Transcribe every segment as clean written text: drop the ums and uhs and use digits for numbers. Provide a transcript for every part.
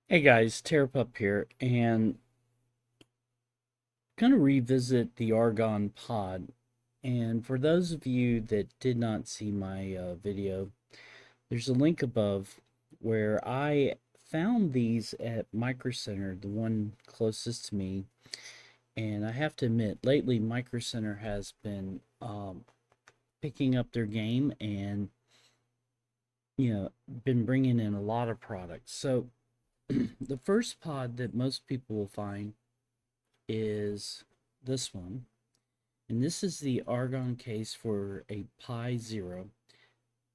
Hey guys, TerrorPUP here, and going to revisit the Argon pod. And for those of you that did not see my video, there's a link above where I found these at Microcenter, the one closest to me. And I have to admit, lately Microcenter has been picking up their game and been bringing in a lot of products. So the first pod that most people will find is this one. And this is the Argon case for a Pi Zero.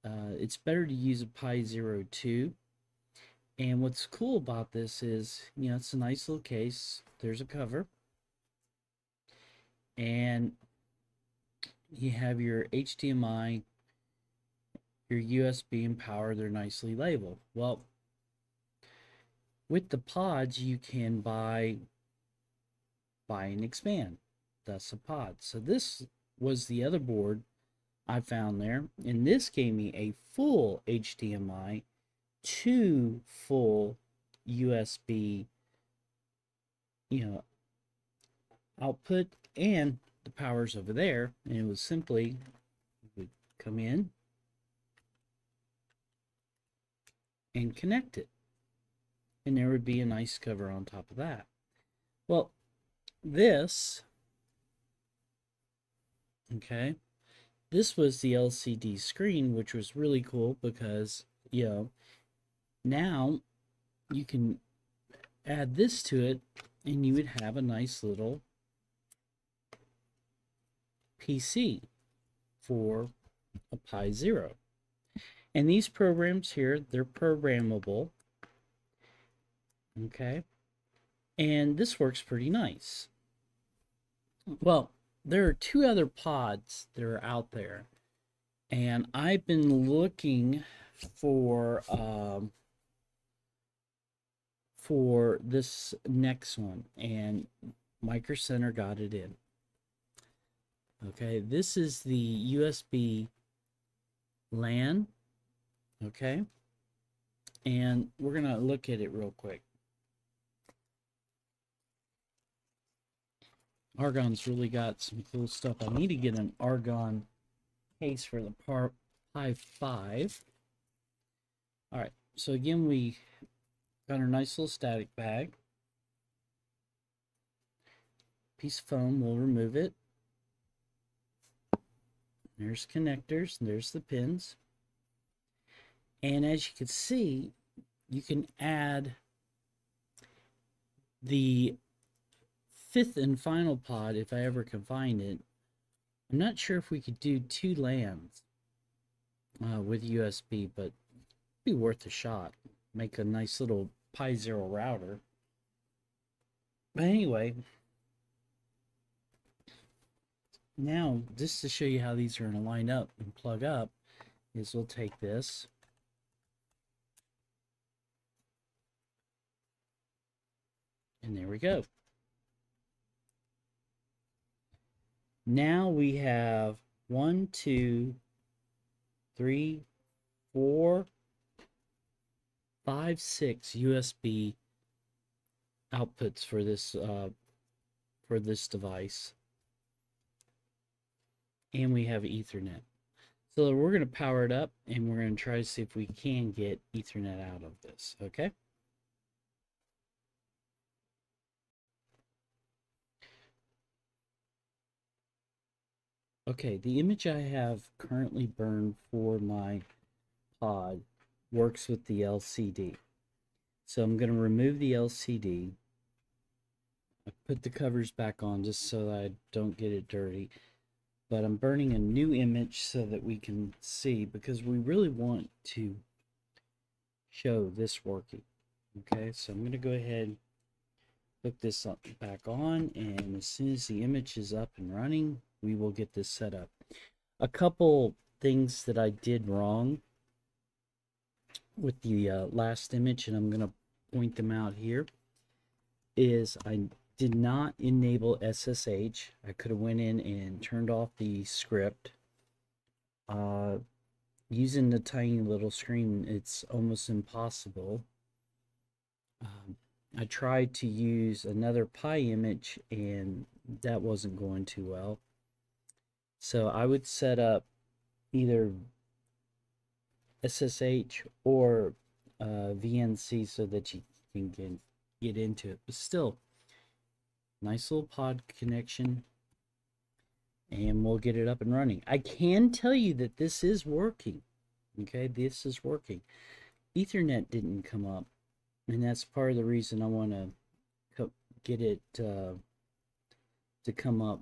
It's better to use a Pi Zero 2. And what's cool about this is, it's a nice little case. There's a cover. And you have your HDMI, your USB, and power. They're nicely labeled. Well, with the pods, you can buy and expand. That's a pod. So this was the other board I found there, and this gave me a full HDMI, two full USB, output, and the power's over there, and it was simply would come in and connect it, and there would be a nice cover on top of that. Well, this, okay, this was the LCD screen, which was really cool because, now you can add this to it and you would have a nice little PC for a Pi Zero. And these programs here, they're programmable. Okay. And this works pretty nice. Well, there are two other pods that are out there, and I've been looking for this next one, and Microcenter got it in. Okay, this is the USB LAN. Okay, and we're gonna look at it real quick. Argon's really got some cool stuff. I need to get an Argon case for the Pi 5. All right, so again, we got our nice little static bag. Piece of foam, we'll remove it. There's connectors, and there's the pins. And as you can see, you can add the fifth and final pod if I ever can find it. I'm not sure if we could do two LANs with USB, but it'd be worth a shot. Make a nice little Pi Zero router. But anyway, now just to show you how these are going to line up and plug up, is we'll take this. And there we go. Now we have 1, 2, 3, 4, 5, 6 USB outputs for this device, and we have Ethernet. So we're going to power it up, and we're going to try to see if we can get Ethernet out of this. Okay. Okay, the image I have currently burned for my pod works with the LCD. So I'm going to remove the LCD. I put the covers back on just so that I don't get it dirty. But I'm burning a new image so that we can see, because we really want to show this working. Okay, so I'm going to go ahead and hook this back on, and as soon as the image is up and running, we will get this set up. A couple things that I did wrong with the last image, and I'm going to point them out here, is I did not enable SSH. I could have went in and turned off the script. Using the tiny little screen, it's almost impossible. I tried to use another Pi image and that wasn't going too well. So I would set up either SSH or VNC so that you can get into it. But still, nice little pod connection, and we'll get it up and running. I can tell you that this is working. Okay, this is working. Ethernet didn't come up, and that's part of the reason I want to get it to come up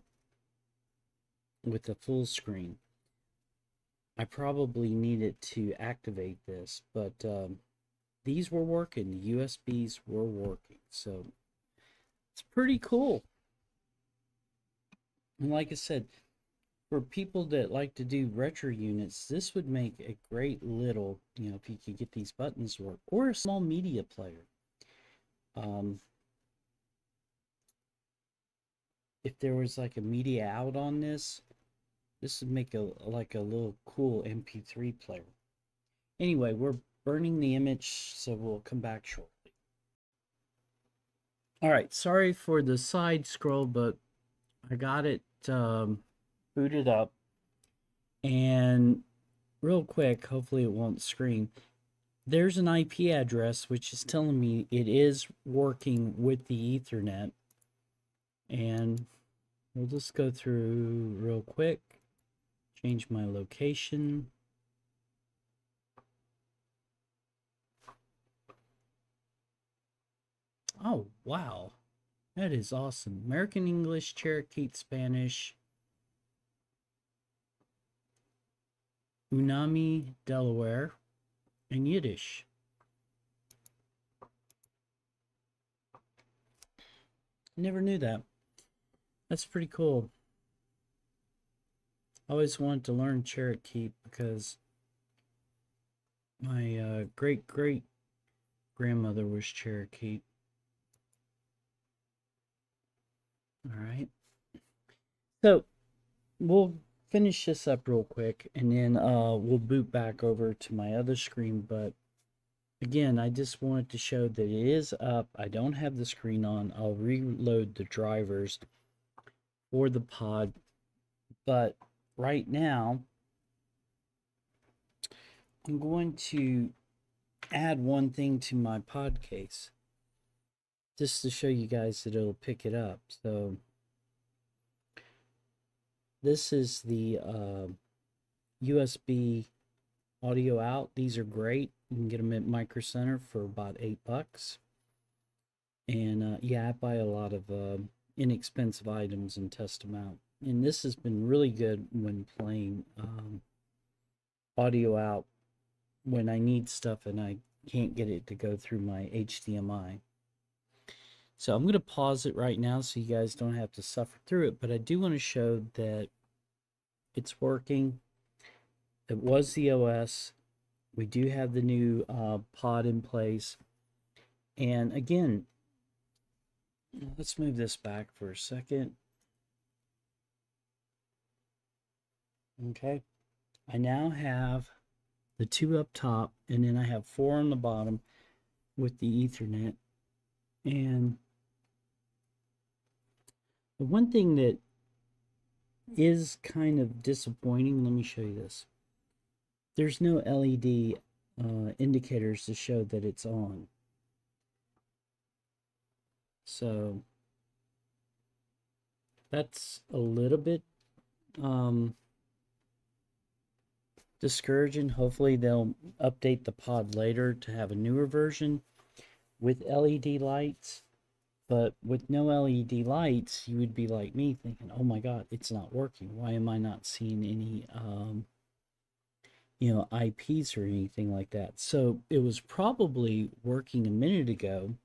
with the full screen. I probably needed to activate this, but these were working. The USBs were working, so it's pretty cool. And like I said, for people that like to do retro units, this would make a great little, you know, if you could get these buttons to work, or a small media player. If there was like a media out on this would make like a little cool MP3 player. Anyway, we're burning the image, so we'll come back shortly. All right, sorry for the side scroll, but I got it booted up, and real quick, hopefully it won't scream. There's an IP address which is telling me it is working with the Ethernet, and we'll just go through real quick. Change my location. Oh, wow. That is awesome. American English, Cherokee Spanish, Unami, Delaware, and Yiddish. Never knew that. That's pretty cool. I always wanted to learn Cherokee because my great-great-grandmother was Cherokee. All right. So we'll finish this up real quick, and then we'll boot back over to my other screen. But again, I just wanted to show that it is up. I don't have the screen on. I'll reload the drivers for the pod. But right now, I'm going to add one thing to my pod case, just to show you guys that it'll pick it up. So this is the USB audio out. These are great. You can get them at Microcenter for about $8. And yeah, I buy a lot of inexpensive items and test them out. And this has been really good when playing audio out when I need stuff and I can't get it to go through my HDMI. So I'm going to pause it right now so you guys don't have to suffer through it, but I do want to show that it's working. It was the OS. We do have the new pod in place. And again, let's move this back for a second. Okay. I now have the 2 up top, and then I have 4 on the bottom with the Ethernet. And the one thing that is kind of disappointing, let me show you this. There's no LED indicators to show that it's on. So that's a little bit discouraging. Hopefully they'll update the pod later to have a newer version with LED lights. But with no LED lights, you would be like me thinking, oh my God, it's not working. Why am I not seeing any, you know, IPs or anything like that? So it was probably working a minute ago,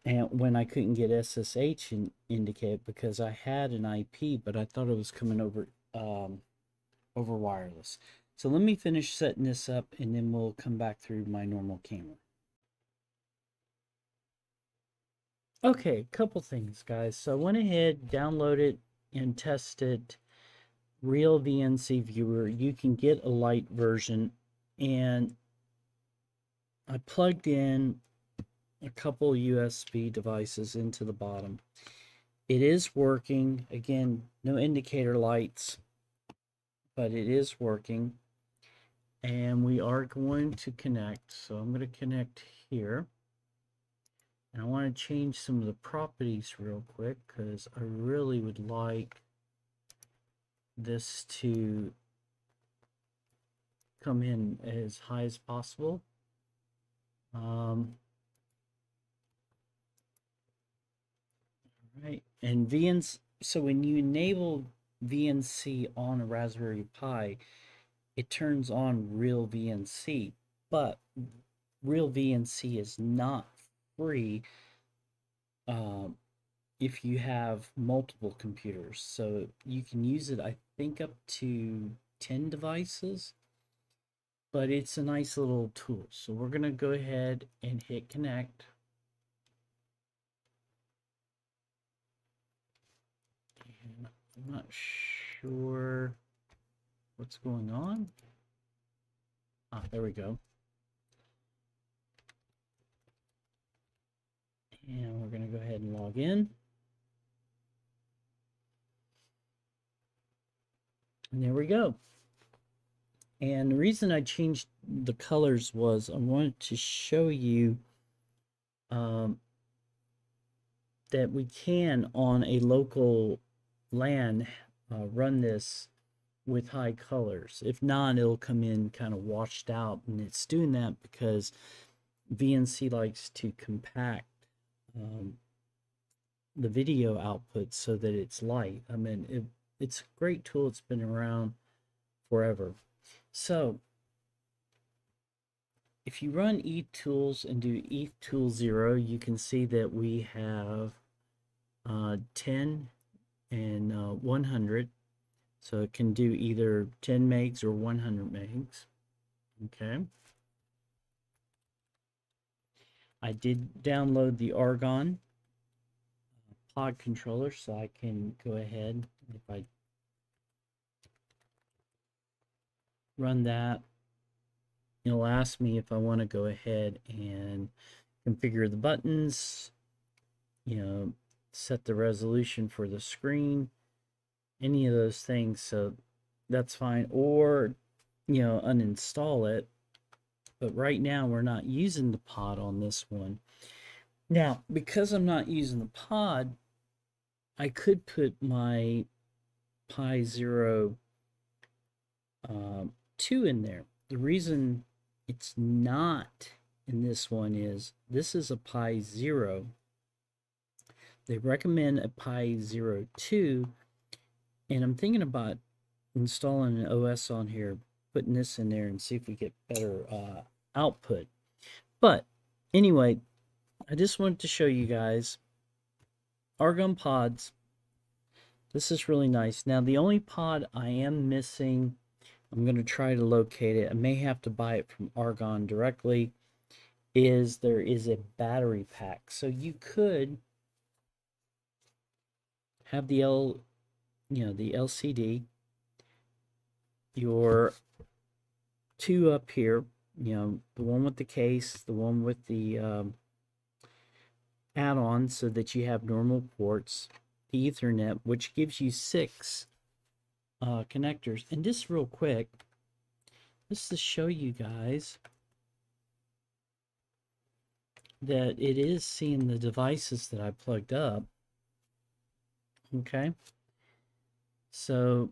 and when I couldn't get SSH indicate because I had an IP, but I thought it was coming over over wireless. So let me finish setting this up, and then we'll come back through my normal camera. Okay, a couple things, guys. So I went ahead, downloaded, and tested Real VNC Viewer. You can get a light version, and I plugged in a couple USB devices into the bottom. It is working. Again, no indicator lights, but it is working. And we are going to connect. So I'm going to connect here. And I want to change some of the properties real quick because I really would like this to come in as high as possible. Right, and VNC, so when you enable VNC on a Raspberry Pi, it turns on real VNC, but real VNC is not free if you have multiple computers. So you can use it, I think, up to 10 devices, but it's a nice little tool. So we're going to go ahead and hit connect. And I'm not sure what's going on. Ah, there we go. And we're going to go ahead and log in. And there we go. And the reason I changed the colors was I wanted to show you that we can, on a local LAN, run this with high colors. If not, it'll come in kind of washed out, and it's doing that because VNC likes to compact the video output so that it's light. I mean, it's a great tool. It's been around forever. So if you run eTools and do eTool 0, you can see that we have 10 and 100. So it can do either 10 megs or 100 megs. Okay. I did download the Argon pod controller, so I can go ahead, if I run that, it'll ask me if I want to go ahead and configure the buttons, set the resolution for the screen, any of those things. So that's fine, or uninstall it. But right now we're not using the pod on this one. Now, because I'm not using the pod, I could put my Pi 0 2 in there. The reason it's not in this one is this is a Pi 0. They recommend a Pi 0 2, and I'm thinking about installing an OS on here, putting this in there, and see if we get better output. But anyway, I just wanted to show you guys Argon pods. This is really nice. Now, the only pod I am missing, I'm going to try to locate it. I may have to buy it from Argon directly. There is a battery pack. So you could have the the LCD, your two up here, the one with the case, the one with the add-on, so that you have normal ports, the Ethernet, which gives you 6 connectors. And just real quick, just to show you guys that it is seeing the devices that I plugged up. Okay, so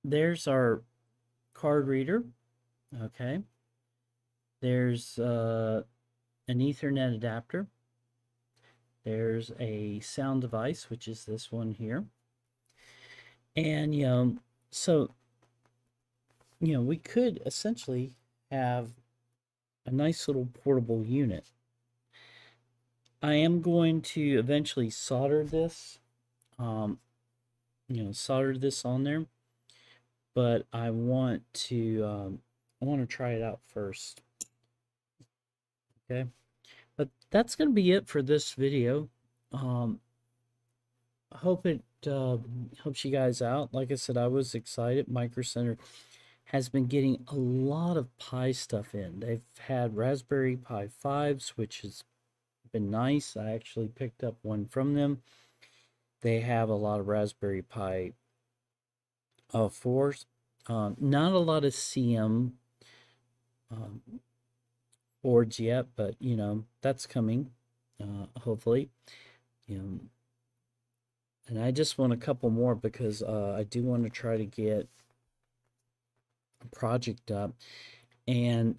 there's our card reader. Okay, there's an Ethernet adapter. There's a sound device, which is this one here. And so we could essentially have a nice little portable unit. I am going to eventually solder this, solder this on there, but I want to try it out first. Okay, but that's going to be it for this video. I hope it helps you guys out. Like I said, I was excited. Microcenter has been getting a lot of Pi stuff in. They've had Raspberry Pi 5s, which has been nice. I actually picked up one from them. They have a lot of Raspberry Pi 4s. Not a lot of CM boards yet, but you know, that's coming, hopefully. You know, and I just want a couple more because I do want to try to get a project up. And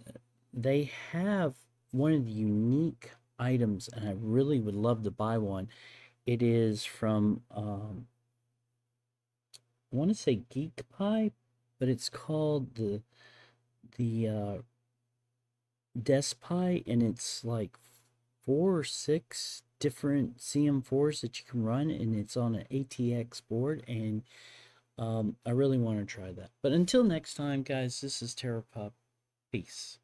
they have one of the unique items, and I really would love to buy one. It is from, I want to say Geek Pie, but it's called the DeskPi, and it's like 4 or 6 different CM4s that you can run, and it's on an ATX board, and I really want to try that. But until next time, guys, this is TerrorPUP. Peace.